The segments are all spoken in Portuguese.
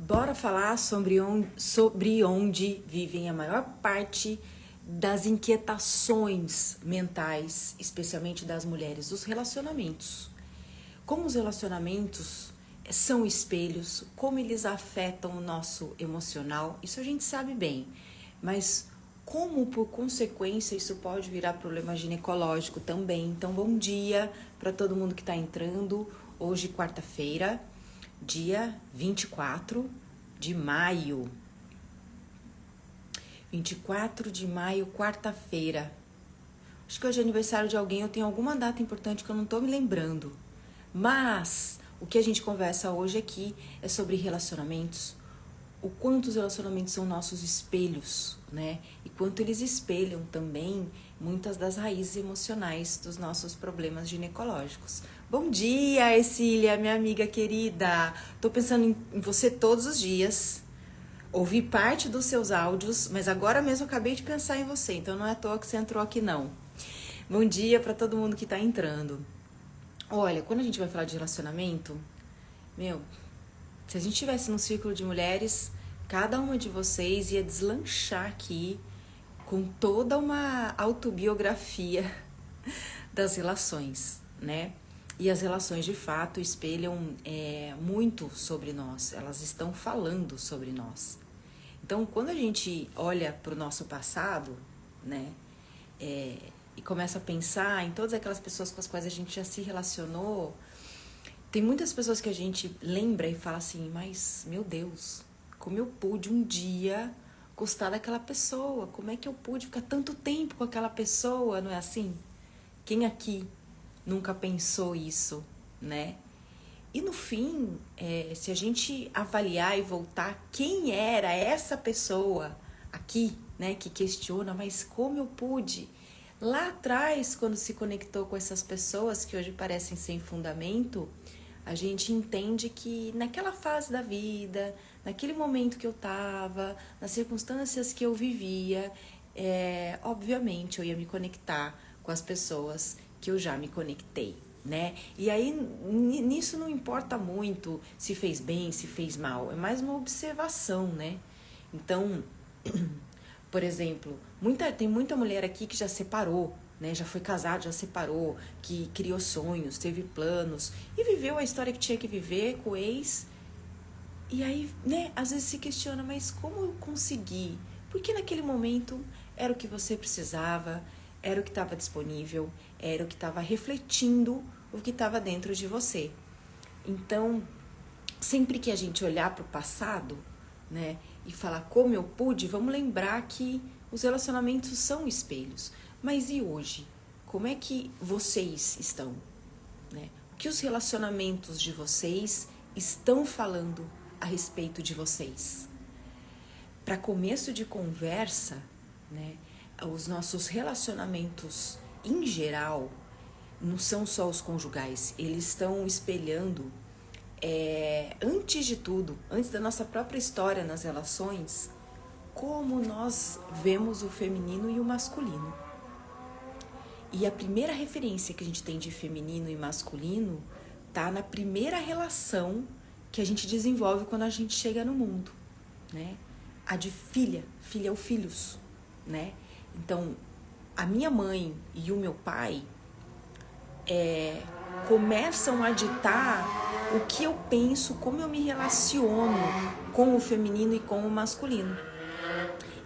Bora falar sobre onde vivem a maior parte das inquietações mentais, especialmente das mulheres, os relacionamentos. Como os relacionamentos são espelhos, como eles afetam o nosso emocional, isso a gente sabe bem, mas como por consequência isso pode virar problema ginecológico também. Então, bom dia para todo mundo que está entrando. Hoje, quarta-feira, dia 24 de maio. 24 de maio, quarta-feira. Acho que hoje é aniversário de alguém, eu tenho alguma data importante que eu não tô me lembrando. Mas o que a gente conversa hoje aqui é sobre relacionamentos. O quanto os relacionamentos são nossos espelhos, né? E quanto eles espelham também muitas das raízes emocionais dos nossos problemas ginecológicos. Bom dia, Ercília, minha amiga querida. Tô pensando em você todos os dias. Ouvi parte dos seus áudios, mas agora mesmo acabei de pensar em você, então não é à toa que você entrou aqui, não. Bom dia para todo mundo que tá entrando. Olha, quando a gente vai falar de relacionamento, se a gente tivesse num círculo de mulheres, cada uma de vocês ia deslanchar aqui com toda uma autobiografia das relações, né? E as relações, de fato, espelham muito sobre nós. Elas estão falando sobre nós. Então, quando a gente olha para o nosso passado, né? E começa a pensar em todas aquelas pessoas com as quais a gente já se relacionou, tem muitas pessoas que a gente lembra e fala assim, mas, meu Deus, como eu pude um dia gostar daquela pessoa? Como é que eu pude ficar tanto tempo com aquela pessoa? Não é assim? Quem aqui nunca pensou isso, né? E no fim, se a gente avaliar e voltar, quem era essa pessoa aqui, né, que questiona, mas como eu pude? Lá atrás, quando se conectou com essas pessoas que hoje parecem sem fundamento, a gente entende que naquela fase da vida, naquele momento que eu estava, nas circunstâncias que eu vivia, obviamente eu ia me conectar com as pessoas que eu já me conectei, né? E aí nisso não importa muito se fez bem, se fez mal, é mais uma observação, né? Então, por exemplo, tem muita mulher aqui que já separou, né? Já foi casada, já separou, que criou sonhos, teve planos e viveu a história que tinha que viver com o ex. E aí, né, às vezes se questiona, mas como eu consegui? Porque naquele momento era o que você precisava, era o que estava disponível, era o que estava refletindo o que estava dentro de você. Então, sempre que a gente olhar para o passado, né, e falar como eu pude, vamos lembrar que os relacionamentos são espelhos. Mas e hoje? Como é que vocês estão, né? O que os relacionamentos de vocês estão falando a respeito de vocês? Para começo de conversa, né, os nossos relacionamentos em geral não são só os conjugais, eles estão espelhando, antes de tudo, antes da nossa própria história nas relações, como nós vemos o feminino e o masculino. E a primeira referência que a gente tem de feminino e masculino tá na primeira relação que a gente desenvolve quando a gente chega no mundo, né? A de filha ou filhos, né? Então, a minha mãe e o meu pai começam a ditar o que eu penso, como eu me relaciono com o feminino e com o masculino.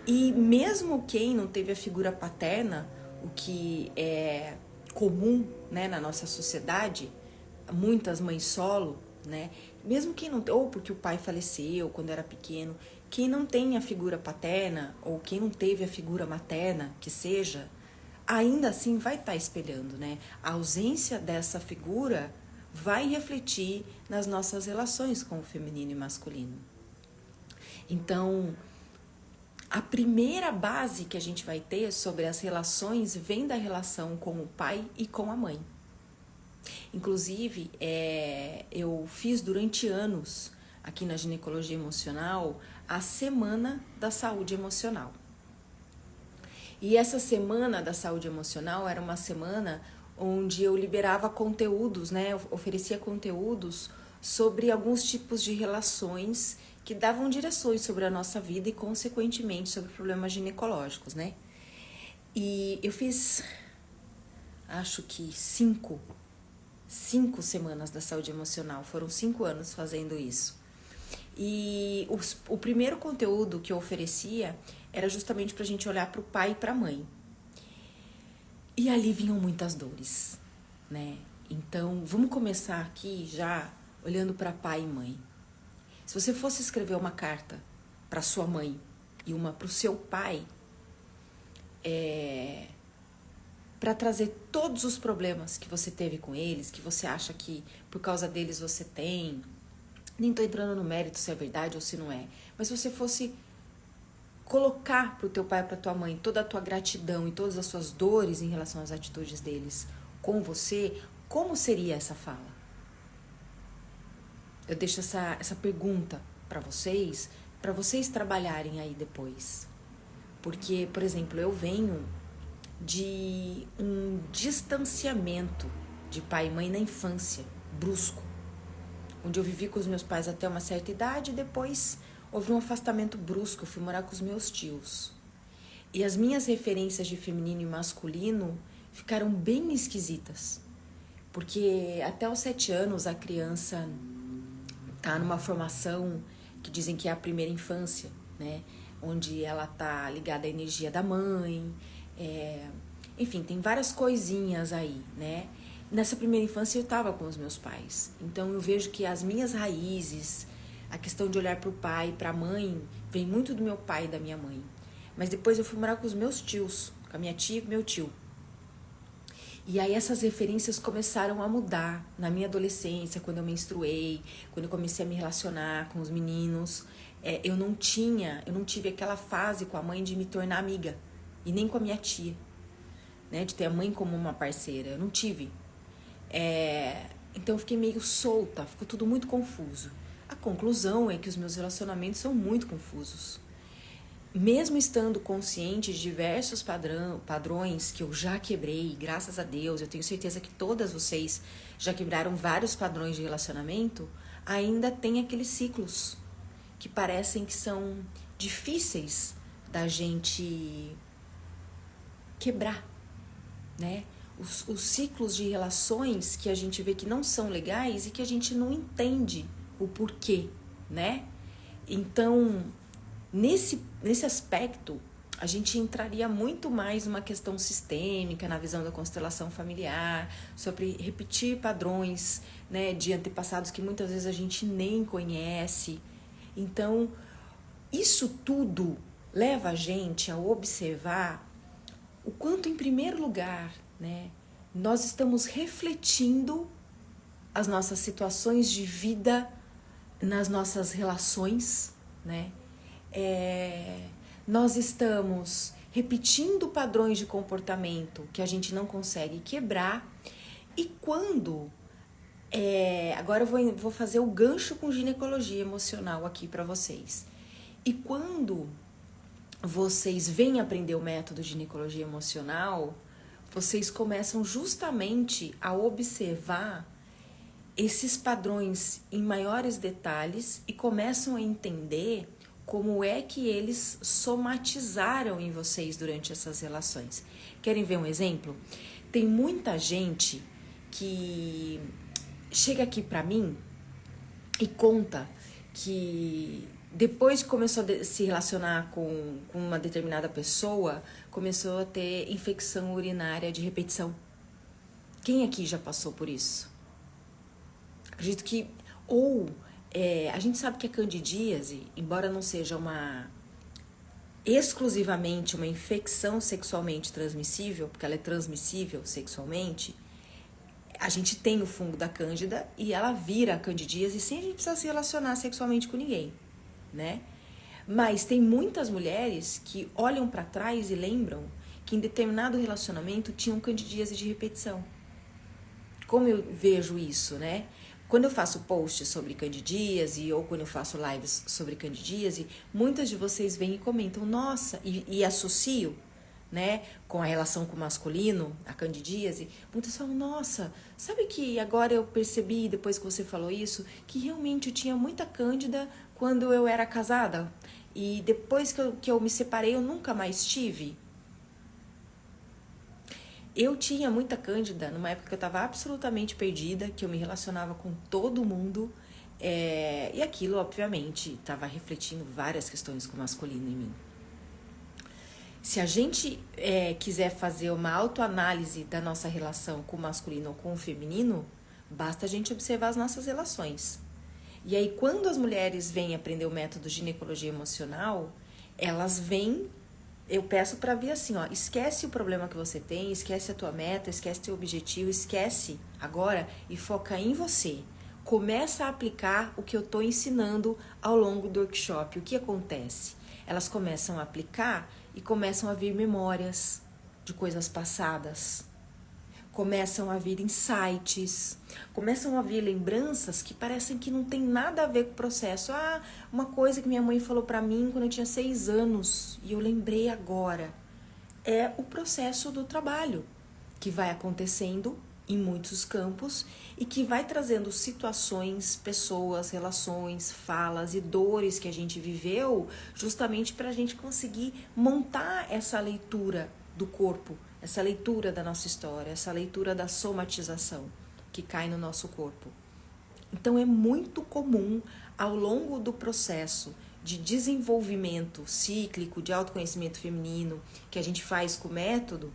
E mesmo quem não teve a figura paterna, o que é comum, né, na nossa sociedade, muitas mães solo, né, mesmo quem não, ou porque o pai faleceu quando era pequeno, quem não tem a figura paterna ou quem não teve a figura materna, que seja, ainda assim vai estar espelhando, né? A ausência dessa figura vai refletir nas nossas relações com o feminino e masculino. Então, a primeira base que a gente vai ter sobre as relações vem da relação com o pai e com a mãe. Inclusive, eu fiz durante anos, aqui na ginecologia emocional, a Semana da Saúde Emocional. E essa Semana da Saúde Emocional era uma semana onde eu liberava conteúdos, né? Eu oferecia conteúdos sobre alguns tipos de relações que davam direções sobre a nossa vida e, consequentemente, sobre problemas ginecológicos, né? E eu fiz, acho que 5 semanas da saúde emocional. Foram 5 anos fazendo isso. E o primeiro conteúdo que eu oferecia era justamente pra gente olhar pro pai e pra mãe. E ali vinham muitas dores, né? Então, vamos começar aqui já olhando para pai e mãe. Se você fosse escrever uma carta para sua mãe e uma para o seu pai, para trazer todos os problemas que você teve com eles, que você acha que por causa deles você tem, nem estou entrando no mérito se é verdade ou se não é, mas se você fosse colocar para o teu pai e para tua mãe toda a tua gratidão e todas as suas dores em relação às atitudes deles com você, como seria essa fala? Eu deixo essa pergunta para vocês trabalharem aí depois. Porque, por exemplo, eu venho de um distanciamento de pai e mãe na infância, brusco, onde eu vivi com os meus pais até uma certa idade e depois houve um afastamento brusco, eu fui morar com os meus tios. E as minhas referências de feminino e masculino ficaram bem esquisitas. Porque até os 7 anos a criança tá numa formação que dizem que é a primeira infância, né? Onde ela tá ligada à energia da mãe. Enfim, tem várias coisinhas aí, né? Nessa primeira infância eu tava com os meus pais. Então eu vejo que as minhas raízes, a questão de olhar pro pai e pra mãe, vem muito do meu pai e da minha mãe. Mas depois eu fui morar com os meus tios, com a minha tia e com meu tio. E aí essas referências começaram a mudar na minha adolescência, quando eu menstruei, quando eu comecei a me relacionar com os meninos. Eu não tive aquela fase com a mãe de me tornar amiga, e nem com a minha tia, né, de ter a mãe como uma parceira, eu não tive. Então eu fiquei meio solta, ficou tudo muito confuso. A conclusão é que os meus relacionamentos são muito confusos. Mesmo estando consciente de diversos padrões que eu já quebrei, graças a Deus, eu tenho certeza que todas vocês já quebraram vários padrões de relacionamento, ainda tem aqueles ciclos que parecem que são difíceis da gente quebrar, né? Os ciclos de relações que a gente vê que não são legais e que a gente não entende o porquê, né? Então, nesse aspecto, a gente entraria muito mais numa questão sistêmica, na visão da constelação familiar, sobre repetir padrões, né, de antepassados que muitas vezes a gente nem conhece. Então, isso tudo leva a gente a observar o quanto, em primeiro lugar, né, nós estamos refletindo as nossas situações de vida nas nossas relações, né? Nós estamos repetindo padrões de comportamento que a gente não consegue quebrar. E quando... agora eu vou fazer o gancho com ginecologia emocional aqui para vocês. E quando vocês vêm aprender o método de ginecologia emocional, vocês começam justamente a observar esses padrões em maiores detalhes e começam a entender como é que eles somatizaram em vocês durante essas relações. Querem ver um exemplo? Tem muita gente que chega aqui pra mim e conta que depois que começou a se relacionar com uma determinada pessoa, começou a ter infecção urinária de repetição. Quem aqui já passou por isso? Acredito que... a gente sabe que a candidíase, embora não seja exclusivamente uma infecção sexualmente transmissível, porque ela é transmissível sexualmente, a gente tem o fungo da cândida e ela vira a candidíase sem a gente precisar se relacionar sexualmente com ninguém, né? Mas tem muitas mulheres que olham para trás e lembram que em determinado relacionamento tinham candidíase de repetição. Como eu vejo isso, né? Quando eu faço posts sobre candidíase ou quando eu faço lives sobre candidíase, muitas de vocês vêm e comentam, nossa, e associo, né, com a relação com o masculino, a candidíase. Muitas falam, nossa, sabe que agora eu percebi, depois que você falou isso, que realmente eu tinha muita cândida, quando eu era casada e depois que eu me separei eu nunca mais tive. Eu tinha muita cândida numa época que eu estava absolutamente perdida, que eu me relacionava com todo mundo, e aquilo, obviamente, estava refletindo várias questões com o masculino em mim. Se a gente quiser fazer uma autoanálise da nossa relação com o masculino ou com o feminino, basta a gente observar as nossas relações. E aí, quando as mulheres vêm aprender o método de ginecologia emocional, elas vêm, eu peço para ver assim, ó, esquece o problema que você tem, esquece a tua meta, esquece teu objetivo, esquece agora e foca em você. Começa a aplicar o que eu estou ensinando ao longo do workshop. O que acontece? Elas começam a aplicar e começam a vir memórias de coisas passadas. Começam a vir insights, começam a vir lembranças que parecem que não tem nada a ver com o processo. Ah, uma coisa que minha mãe falou pra mim quando eu tinha 6 anos e eu lembrei agora. É o processo do trabalho que vai acontecendo em muitos campos e que vai trazendo situações, pessoas, relações, falas e dores que a gente viveu justamente para a gente conseguir montar essa leitura do corpo, essa leitura da nossa história, essa leitura da somatização que cai no nosso corpo. Então é muito comum ao longo do processo de desenvolvimento cíclico, de autoconhecimento feminino que a gente faz com o método,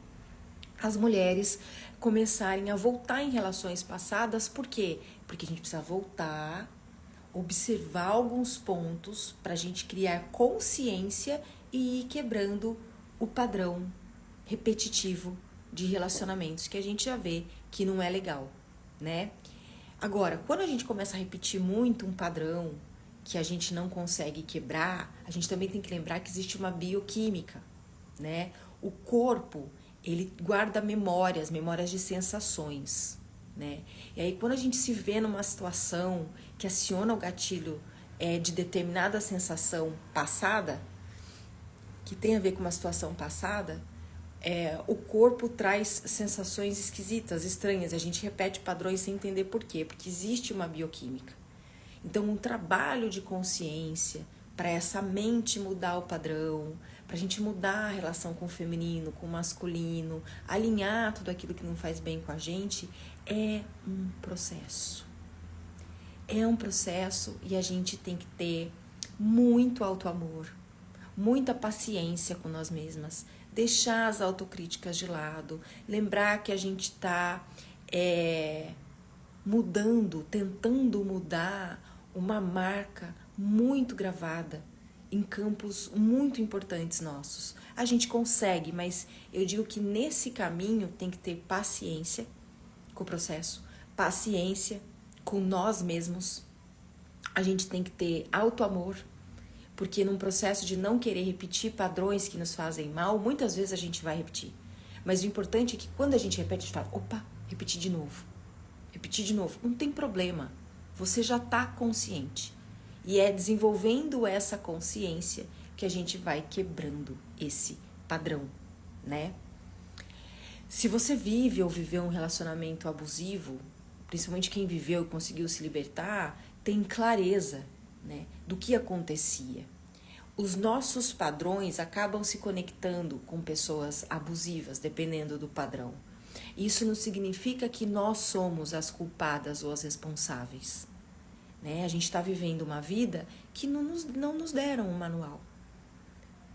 as mulheres começarem a voltar em relações passadas. Por quê? Porque a gente precisa voltar, observar alguns pontos para a gente criar consciência e ir quebrando o padrão repetitivo de relacionamentos que a gente já vê que não é legal, né? Agora, quando a gente começa a repetir muito um padrão que a gente não consegue quebrar, a gente também tem que lembrar que existe uma bioquímica, né? O corpo, ele guarda memórias de sensações, né? E aí, quando a gente se vê numa situação que aciona o gatilho de determinada sensação passada, que tem a ver com uma situação passada, o corpo traz sensações esquisitas, estranhas. A gente repete padrões sem entender por quê, porque existe uma bioquímica. Então, um trabalho de consciência para essa mente mudar o padrão, para a gente mudar a relação com o feminino, com o masculino, alinhar tudo aquilo que não faz bem com a gente, é um processo. É um processo e a gente tem que ter muito autoamor, muita paciência com nós mesmas, deixar as autocríticas de lado, lembrar que a gente está mudando, tentando mudar uma marca muito gravada em campos muito importantes nossos. A gente consegue, mas eu digo que nesse caminho tem que ter paciência com o processo, paciência com nós mesmos. A gente tem que ter autoamor, porque num processo de não querer repetir padrões que nos fazem mal, muitas vezes a gente vai repetir. Mas o importante é que quando a gente repete, a gente fala, opa, repetir de novo. Repetir de novo. Não tem problema. Você já está consciente. E é desenvolvendo essa consciência que a gente vai quebrando esse padrão, né? Se você vive ou viveu um relacionamento abusivo, principalmente quem viveu e conseguiu se libertar, tem clareza, né, do que acontecia. Os nossos padrões acabam se conectando com pessoas abusivas, dependendo do padrão. Isso não significa que nós somos as culpadas ou as responsáveis, né? A gente está vivendo uma vida que não nos deram um manual.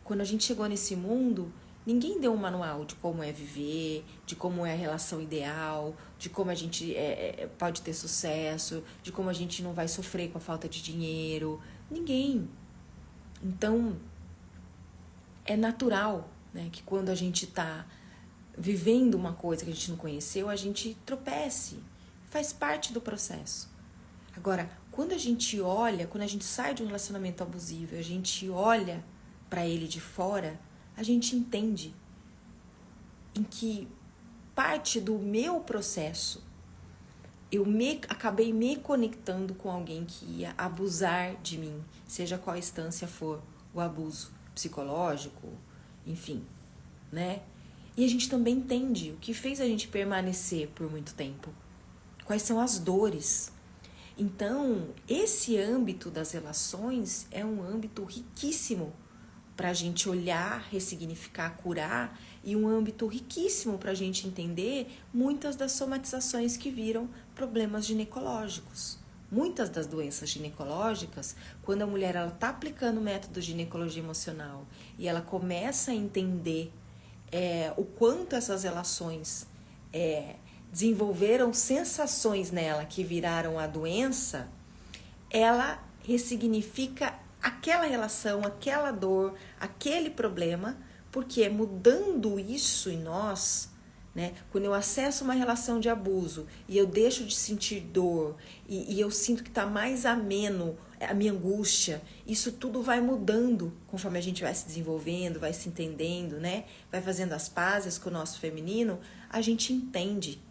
Quando a gente chegou nesse mundo, ninguém deu um manual de como é viver, de como é a relação ideal, de como a gente pode ter sucesso, de como a gente não vai sofrer com a falta de dinheiro. Ninguém. Então, é natural, né, que quando a gente está vivendo uma coisa que a gente não conheceu, a gente tropece. Faz parte do processo. Agora, quando a gente olha, quando a gente sai de um relacionamento abusivo, a gente olha para ele de fora, a gente entende em que parte do meu processo eu acabei me conectando com alguém que ia abusar de mim, seja qual instância for o abuso psicológico, enfim, né? E a gente também entende o que fez a gente permanecer por muito tempo. Quais são as dores. Então, esse âmbito das relações é um âmbito riquíssimo para a gente olhar, ressignificar, curar, e um âmbito riquíssimo para a gente entender muitas das somatizações que viram problemas ginecológicos. Muitas das doenças ginecológicas, quando a mulher está aplicando o método de ginecologia emocional e ela começa a entender o quanto essas relações desenvolveram sensações nela que viraram a doença, ela ressignifica aquela relação, aquela dor, aquele problema, porque mudando isso em nós, né? Quando eu acesso uma relação de abuso e eu deixo de sentir dor e eu sinto que está mais ameno a minha angústia, isso tudo vai mudando conforme a gente vai se desenvolvendo, vai se entendendo, né? Vai fazendo as pazes com o nosso feminino, a gente entende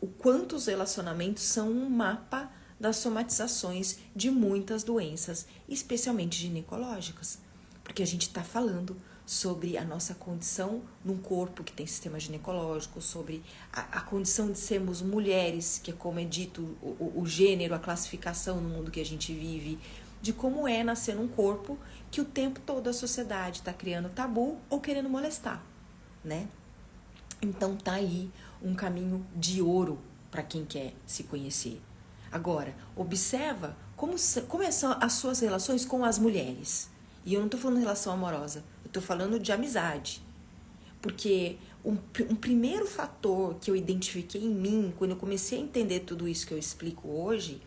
o quanto os relacionamentos são um mapa das somatizações de muitas doenças, especialmente ginecológicas, porque a gente está falando sobre a nossa condição num corpo que tem sistema ginecológico, sobre a condição de sermos mulheres, que é como é dito o gênero, a classificação no mundo que a gente vive, de como é nascer num corpo que o tempo todo a sociedade está criando tabu ou querendo molestar, né? Então tá aí um caminho de ouro para quem quer se conhecer. Agora, observa como são as suas relações com as mulheres. E eu não estou falando de relação amorosa, eu estou falando de amizade. Porque um primeiro fator que eu identifiquei em mim, quando eu comecei a entender tudo isso que eu explico hoje,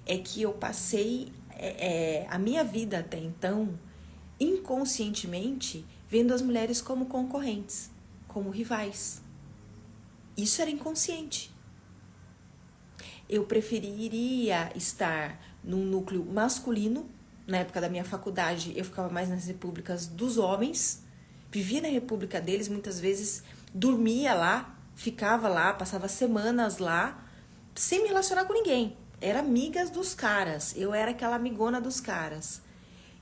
é que eu passei a minha vida até então, inconscientemente, vendo as mulheres como concorrentes, como rivais. Isso era inconsciente. Eu preferiria estar num núcleo masculino. Na época da minha faculdade, eu ficava mais nas repúblicas dos homens, vivia na república deles, muitas vezes dormia lá, ficava lá, passava semanas lá, sem me relacionar com ninguém. Era amigas dos caras, eu era aquela amigona dos caras.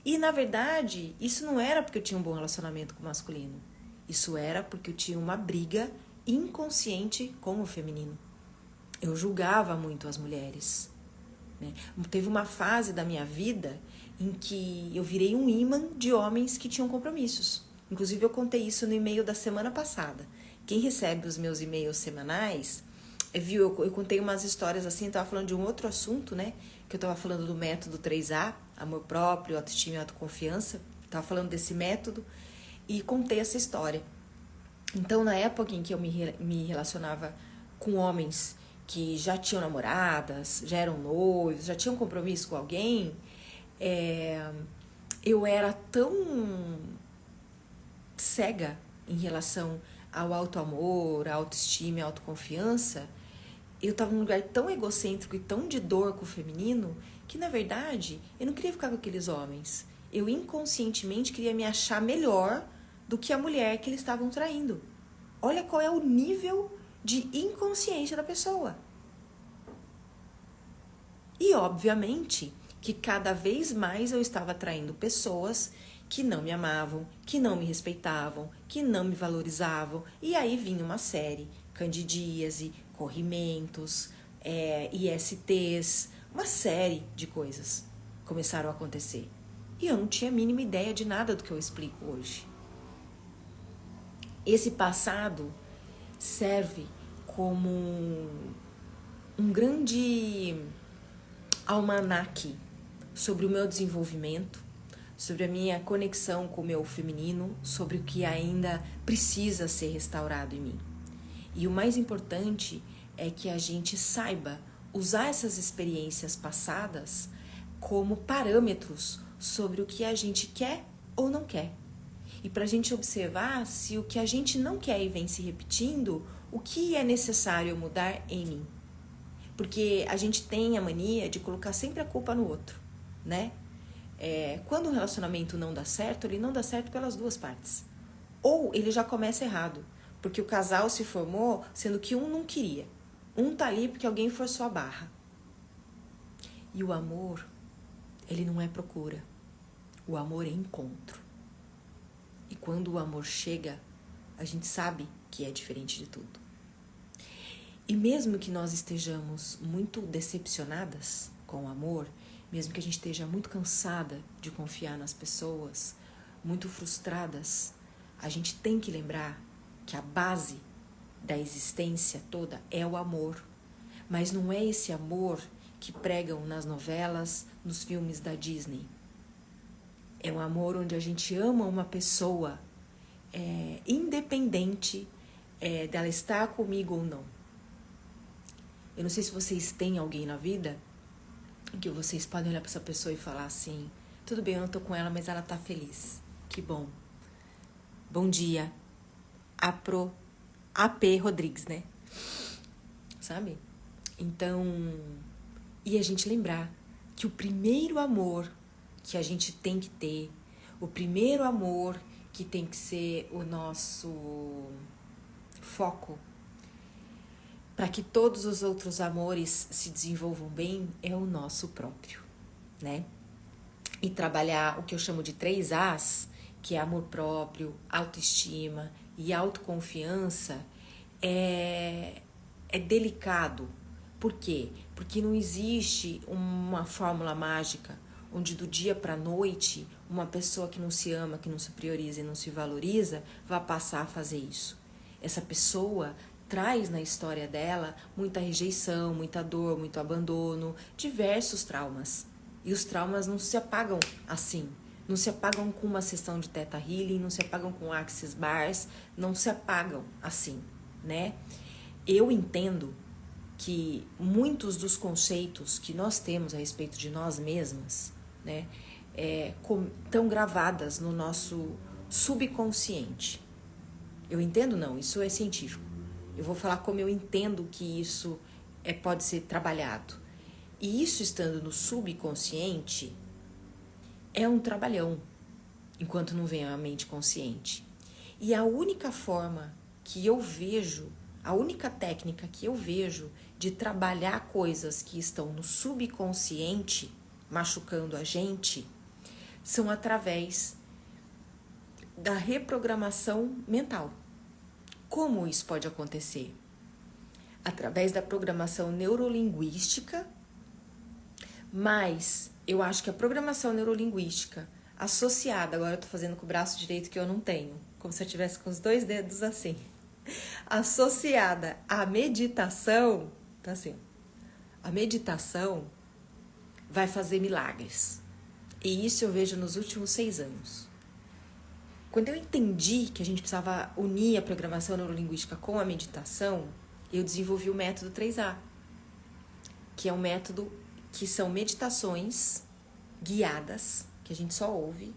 E, na verdade, isso não era porque eu tinha um bom relacionamento com o masculino. Isso era porque eu tinha uma briga inconsciente com o feminino. Eu julgava muito as mulheres, né? Teve uma fase da minha vida em que eu virei um imã de homens que tinham compromissos. Inclusive, eu contei isso no e-mail da semana passada. Quem recebe os meus e-mails semanais, viu, eu contei umas histórias assim, eu estava falando de um outro assunto, né? Que eu estava falando do método 3A, amor próprio, autoestima e autoconfiança. Estava falando desse método e contei essa história. Então, na época em que eu me relacionava com homens que já tinham namoradas, já eram noivos, já tinham compromisso com alguém, eu era tão cega em relação ao auto-amor, à autoestima e à autoconfiança, eu estava num lugar tão egocêntrico e tão de dor com o feminino, que na verdade eu não queria ficar com aqueles homens. Eu inconscientemente queria me achar melhor do que a mulher que eles estavam traindo. Olha qual é o nível de inconsciência da pessoa. E obviamente que cada vez mais eu estava atraindo pessoas que não me amavam, que não me respeitavam, que não me valorizavam. E aí vinha uma série, candidíase, corrimentos, ISTs, uma série de coisas começaram a acontecer. E eu não tinha a mínima ideia de nada do que eu explico hoje. Esse passado serve como um grande almanaque sobre o meu desenvolvimento, sobre a minha conexão com o meu feminino, sobre o que ainda precisa ser restaurado em mim. E o mais importante é que a gente saiba usar essas experiências passadas como parâmetros sobre o que a gente quer ou não quer. E para a gente observar se o que a gente não quer e vem se repetindo, o que é necessário mudar em mim. Porque a gente tem a mania de colocar sempre a culpa no outro, né? Quando um relacionamento não dá certo, ele não dá certo pelas duas partes. Ou ele já começa errado, porque o casal se formou sendo que um não queria. Um tá ali porque alguém forçou a barra. E o amor, ele não é procura. O amor é encontro. E quando o amor chega, a gente sabe que é diferente de tudo. E mesmo que nós estejamos muito decepcionadas com o amor, mesmo que a gente esteja muito cansada de confiar nas pessoas, muito frustradas, a gente tem que lembrar que a base da existência toda é o amor. Mas não é esse amor que pregam nas novelas, nos filmes da Disney. É um amor onde a gente ama uma pessoa, independente dela estar comigo ou não. Eu não sei se vocês têm alguém na vida que vocês podem olhar para essa pessoa e falar assim: tudo bem, eu não tô com ela, mas ela tá feliz. Que bom. Bom dia. AP Rodrigues, né? Sabe? Então, e a gente lembrar que o primeiro amor que a gente tem que ter, o primeiro amor que tem que ser o nosso foco, para que todos os outros amores se desenvolvam bem, é o nosso próprio, né? E trabalhar o que eu chamo de 3 As, que é amor próprio, autoestima e autoconfiança, é delicado. Por quê? Porque não existe uma fórmula mágica onde do dia para a noite uma pessoa que não se ama, que não se prioriza e não se valoriza vai passar a fazer isso. Essa pessoa traz na história dela muita rejeição, muita dor, muito abandono, diversos traumas. E os traumas não se apagam assim. Não se apagam com uma sessão de Theta Healing, não se apagam com Access Bars, não se apagam assim, né? Eu entendo que muitos dos conceitos que nós temos a respeito de nós mesmas, né, estão gravadas no nosso subconsciente. Eu entendo não, isso é científico. Eu vou falar como eu entendo que isso pode ser trabalhado. E isso estando no subconsciente é um trabalhão, enquanto não vem a mente consciente. E a única forma que eu vejo, a única técnica que eu vejo de trabalhar coisas que estão no subconsciente, machucando a gente, são através da reprogramação mental. Como isso pode acontecer? Através da programação neurolinguística, mas eu acho que a programação neurolinguística associada, agora eu tô fazendo com o braço direito que eu não tenho, como se eu tivesse com os 2 dedos assim, associada à meditação, tá assim, a meditação vai fazer milagres. E isso eu vejo nos últimos 6 anos. Quando eu entendi que a gente precisava unir a programação neurolinguística com a meditação, eu desenvolvi o método 3A, que é um método que são meditações guiadas, que a gente só ouve,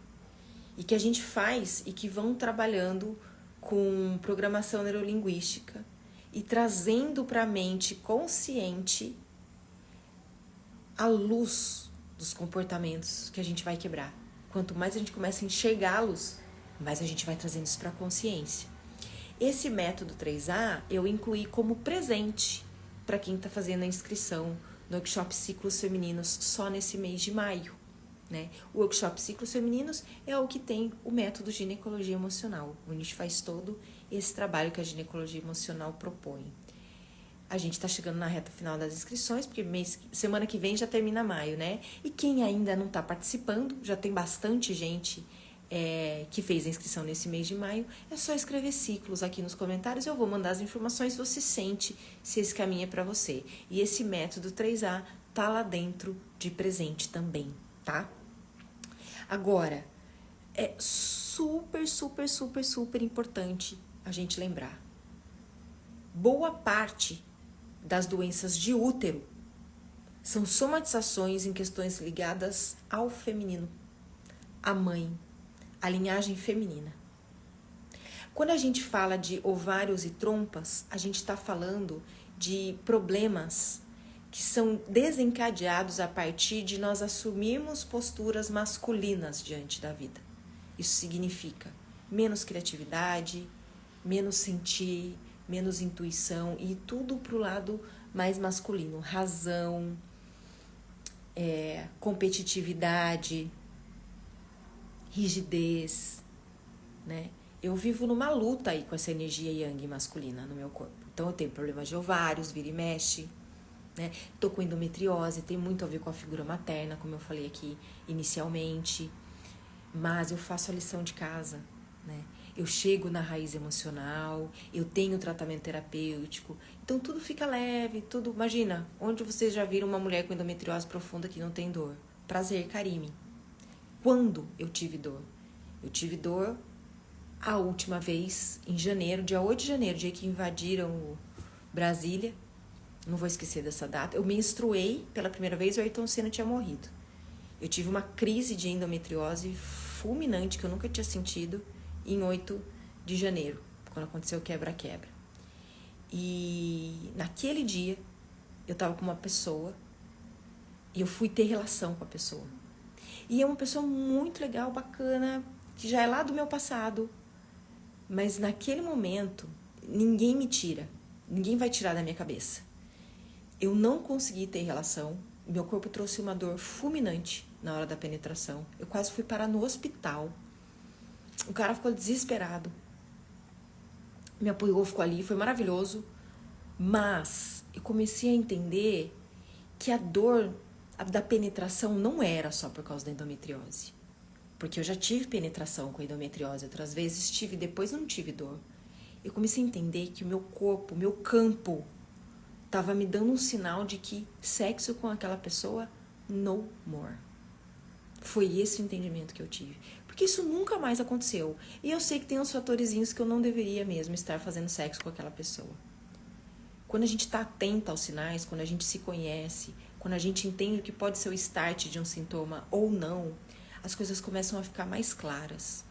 e que a gente faz e que vão trabalhando com programação neurolinguística e trazendo para a mente consciente a luz dos comportamentos que a gente vai quebrar. Quanto mais a gente começa a enxergá-los, mais a gente vai trazendo isso para a consciência. Esse método 3A eu incluí como presente para quem está fazendo a inscrição no workshop Ciclos Femininos só nesse mês de maio, né? O workshop Ciclos Femininos é o que tem o método ginecologia emocional, onde a gente faz todo esse trabalho que a ginecologia emocional propõe. A gente está chegando na reta final das inscrições, porque semana que vem já termina maio, né? E quem ainda não está participando, já tem bastante gente que fez a inscrição nesse mês de maio, é só escrever ciclos aqui nos comentários, eu vou mandar as informações, você sente se esse caminho é para você. E esse método 3A tá lá dentro de presente também, tá? Agora, é super, super, super, super importante a gente lembrar. Boa parte das doenças de útero são somatizações em questões ligadas ao feminino, à mãe, a linhagem feminina. Quando a gente fala de ovários e trompas, a gente está falando de problemas que são desencadeados a partir de nós assumirmos posturas masculinas diante da vida. Isso significa menos criatividade, menos sentir, menos intuição e tudo para o lado mais masculino. Razão, competitividade, rigidez, né? Eu vivo numa luta aí com essa energia yang masculina no meu corpo. Então eu tenho problemas de ovários, vira e mexe, né? Tô com endometriose, tem muito a ver com a figura materna, como eu falei aqui inicialmente. Mas eu faço a lição de casa, né? Eu chego na raiz emocional, eu tenho tratamento terapêutico, então tudo fica leve, tudo... Imagina, onde vocês já viram uma mulher com endometriose profunda que não tem dor? Prazer, Karime. Quando eu tive dor? Eu tive dor a última vez em janeiro, dia 8 de janeiro, dia que invadiram o Brasília. Não vou esquecer dessa data. Eu menstruei pela primeira vez e o Ayrton Senna tinha morrido. Eu tive uma crise de endometriose fulminante que eu nunca tinha sentido em 8 de janeiro, quando aconteceu o quebra-quebra. E naquele dia, eu tava com uma pessoa e eu fui ter relação com a pessoa. E é uma pessoa muito legal, bacana, que já é lá do meu passado. Mas naquele momento, ninguém me tira. Ninguém vai tirar da minha cabeça. Eu não consegui ter relação. Meu corpo trouxe uma dor fulminante na hora da penetração. Eu quase fui parar no hospital. O cara ficou desesperado. Me apoiou, ficou ali, foi maravilhoso. Mas eu comecei a entender que a dor da penetração não era só por causa da endometriose. Porque eu já tive penetração com endometriose outras vezes, tive, depois não tive dor. Eu comecei a entender que o meu corpo, o meu campo, estava me dando um sinal de que sexo com aquela pessoa, no more. Foi esse o entendimento que eu tive. Porque isso nunca mais aconteceu. E eu sei que tem uns fatorzinhos que eu não deveria mesmo estar fazendo sexo com aquela pessoa. Quando a gente está atenta aos sinais, quando a gente se conhece, quando a gente entende o que pode ser o start de um sintoma ou não, as coisas começam a ficar mais claras.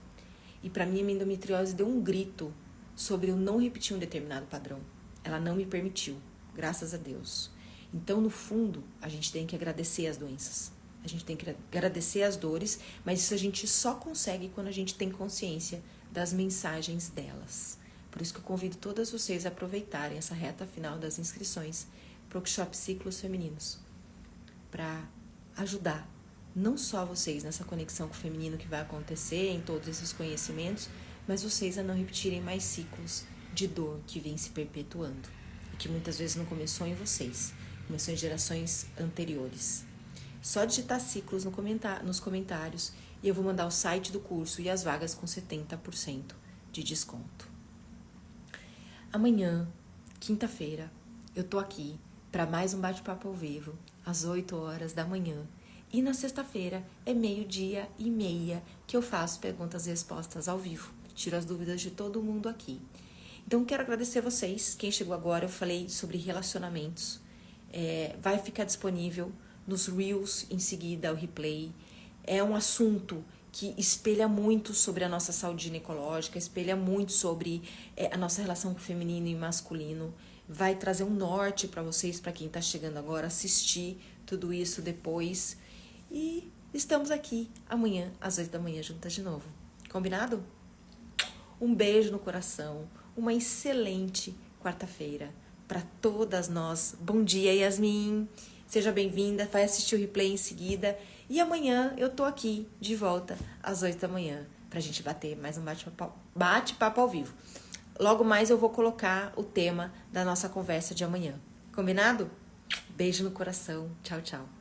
E para mim a minha endometriose deu um grito sobre eu não repetir um determinado padrão. Ela não me permitiu, graças a Deus. Então, no fundo, a gente tem que agradecer as doenças. A gente tem que agradecer as dores, mas isso a gente só consegue quando a gente tem consciência das mensagens delas. Por isso que eu convido todas vocês a aproveitarem essa reta final das inscrições para o workshop Ciclos Femininos, para ajudar não só vocês nessa conexão com o feminino que vai acontecer em todos esses conhecimentos, mas vocês a não repetirem mais ciclos de dor que vem se perpetuando e que muitas vezes não começou em vocês, começou em gerações anteriores. Só digitar ciclos nos comentários e eu vou mandar o site do curso e as vagas com 70% de desconto. Amanhã, quinta-feira, eu tô aqui para mais um bate-papo ao vivo, às 8 horas da manhã. E na sexta-feira é 12:30 que eu faço perguntas e respostas ao vivo. Tiro as dúvidas de todo mundo aqui. Então, quero agradecer vocês. Quem chegou agora, eu falei sobre relacionamentos. Vai ficar disponível nos Reels, em seguida, o replay. É um assunto que espelha muito sobre a nossa saúde ginecológica, espelha muito sobre a nossa relação com o feminino e masculino. Vai trazer um norte para vocês, para quem está chegando agora, assistir tudo isso depois. E estamos aqui amanhã, às 8 da manhã, juntas de novo. Combinado? Um beijo no coração. Uma excelente quarta-feira para todas nós. Bom dia, Yasmin. Seja bem-vinda. Vai assistir o replay em seguida. E amanhã eu tô aqui de volta às 8 da manhã pra gente bater mais um bate-papo ao vivo. Logo mais eu vou colocar o tema da nossa conversa de amanhã. Combinado? Beijo no coração. Tchau, tchau.